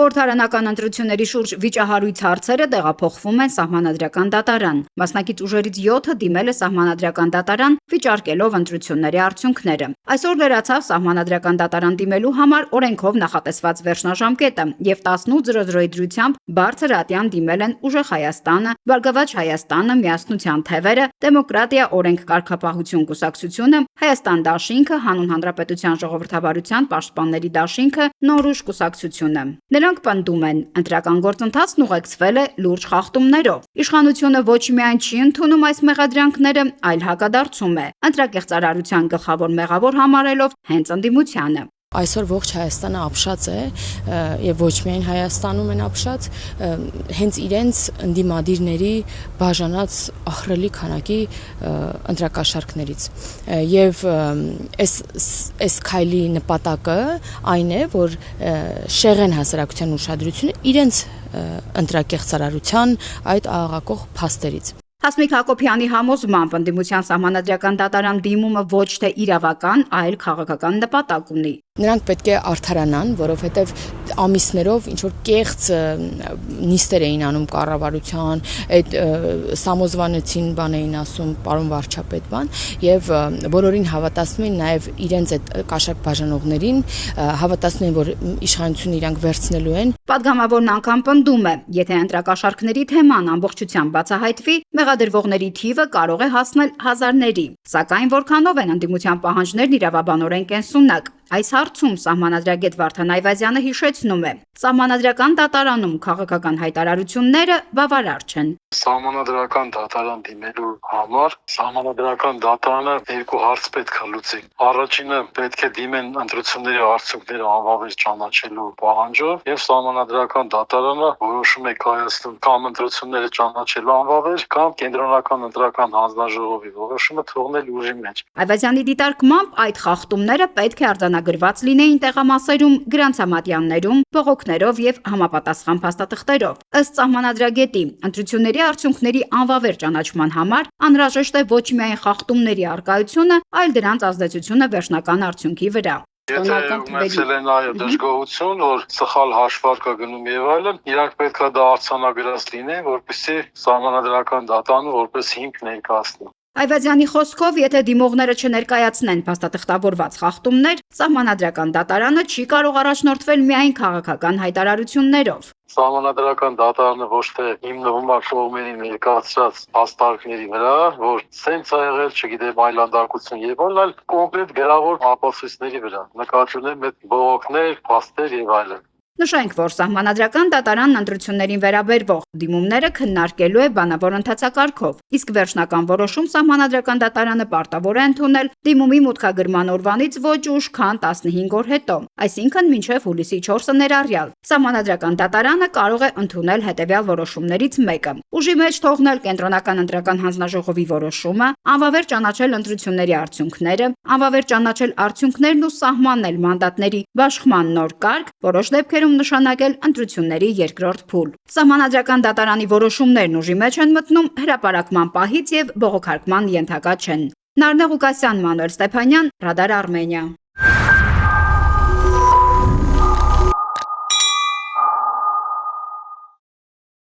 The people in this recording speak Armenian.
Խորհրդարանական ընտրությունների շուրջ վիճահարույց հարցերը տեղափոխվում են Սահմանադրական դատարան։ Մասնակից ուժերից 7-ը դիմել է Սահմանադրական դատարան, վիճարկելով ընտրությունների արդյունքները։ Այսօր լրացավ Սահմանադրական դատարան դիմելու համար օրենքով նախատեսված վերջնաժամկետը, եւ 18:00-ի դրությամբ բարձր ատյան դիմել են Ուժեղ Հայաստանը, Բարգավաճ Հայաստանը, Միասնության թևերը, Դեմոկրատիա օրենք կարգապահություն կուսակցությունը, Հայաստան դաշինքը, Հանուն Հանրապետության ժողովրդավարության պաշտպանների դաշինքը, Նորույշ կուսակցությունը։ Նրանք պնդում են, ընտրական գործընթացն ուղեկցվել է լուրջ խախտումներով։ Իշխանությունը ոչ միայն չի ընդունում այս մեղադրանքները, այլ հակադարձում է, ընտրակեղծարարության գլխավոր մեղավոր համարելով հենց ընդդիմությանը։ Այսօր ողջ Հայաստանը ապշած է եւ ոչ միայն Հայաստանում են ապշած, հենց իրենց ընդդիմադիրների բաժանած ահռելի քանակի ընտրակաշառքներից եւ այս քայլի նպատակը այն է, որ շեղեն հասարակության ուշադրությունը իրենց ընտրակեղծարարության այդ աղաղակող փաստերից։ Հասմիկ Հակոբյանի համոզմամբ ընդդիմության Սահմանադրական դատարան դիմումը ոչ թե իրավական, այլ քաղաքական նպատակ ունի։ Նրանք պետք է արդարանան, որովհետև ամիսներով ինչ որ կեղծ նիստեր էին անում կառավարության, այդ սամոզվանեցին բան էին ասում պարոն վարչապետ բան, եւ բոլորին հավատացնում են նաեւ իրենց այդ կաշառք բաժանողներին, հավատացնում են, որ իշխանությունը իրանք վերցնելու են։ Պատգամավորն անգամ պնդում է, եթե ընտրակաշառքների թեման ամբողջությամբ բացահայտվի, մեղադրվողների թիվը կարող է հասնել հազարների։ Սակայն որքանով են ընդդիմության պահանջներն իրավաբանորեն կենսունակ։ Այս հարցում սահմանադրագետ Վարդան Այվազյանը հիշեցնում է. Սահմանադրական դատարանում քաղաքական հայտարարությունները բավարար չեն։ Սահմանադրական դատարան դիմելու համար Սահմանադրական դատարանը երկու հարց պետք է լուծի։ Առաջինը պետք է դիմեն ընտրությունների արդյունքները անվավեր ճանաչելու պահանջով, եւ Սահմանադրական դատարանը որոշում է կայացնում կամ ընտրությունները ճանաչելու անվավեր, կամ կենտրոնական ընտրական հանձնաժողովի որոշումը թողնել ուժի մեջ։ Այվազյանի դիտարկմամբ այդ խախտումները պետք է արձանագրված լինեին տեղամասերում, գրանցամատյաններում, բողոքներով եւ համապատասխան փաստաթղթերով։ Ըստ սահմանադրագետի, ընտրությունների արդյունքների անվավեր ճանաչման համար անհրաժեշտ է ոչ միայն խախտումների առկայությունը, այլ դրանց ազդեցությունը վերջնական արդյունքի վրա։ Եթե ունեցել են այո դժգոհություն, որ սխալ հաշվարկ է գնում եւ այլն, իրանք պետք է դա արձանագրած լինեն, որպեսզի Սահմանադրական դատարանը որպես հիմք ներկայացնի։ Այվազյանի խոսքով, եթե դիմողները չներկայացնեն փաստաթղթավորված խախտումներ, Սահմանադրական դատարանը չի կարող առաջնորդվել միայն քաղաքական հայտարարություններով։ Սահմանադրական դատարանը ոչ թե հիմնվում է կողմերի ներկայացրած հաստարկների վրա, որ սենց է եղել, չգիտեմ, այլանդակություն եւ այլն, այլ կոնկրետ գրավոր ապացույցների վրա։ Նկատվում են բողոքներ, փաստեր եւ այլն։ Նշենք, որ Սահմանադրական դատարանն ընտրություններին վերաբերվող դիմումները քննարկելու է բանավոր ընթացակարգով, իսկ վերջնական որոշում Սահմանադրական դատարանը պարտավոր է ընդունել դիմումի մուտքագրման օրվանից ոչ ուշ, քան 15 օր հետո, այսինքն մինչև հուլիսի 4-ը ներառյալ։ Սահմանադրական դատարանը կարող է ընդունել հետևյալ որոշումներից մեկը՝ ուժի մեջ թողնել կենտրոնական ընտրական հանձնաժողովի որոշումը, անվավեր ճանաչել ընտրությունների արդյունքները, անվավեր ճանաչել արդյունքներն ու սահմանել մանդատների բաշխման նոր կարգ, որոշ դեպքերում նշանակել ընտրությունների երկրորդ փուլ։ Սահմանադրական դատարանի որոշումներն ուժի մեջ են մտնում հրապարակման պահից եւ բողոքարկման ենթակա չեն։ Նարնե Ղուկասյան, Մանուել Ստեփանյան, Ռադար Արմենիա։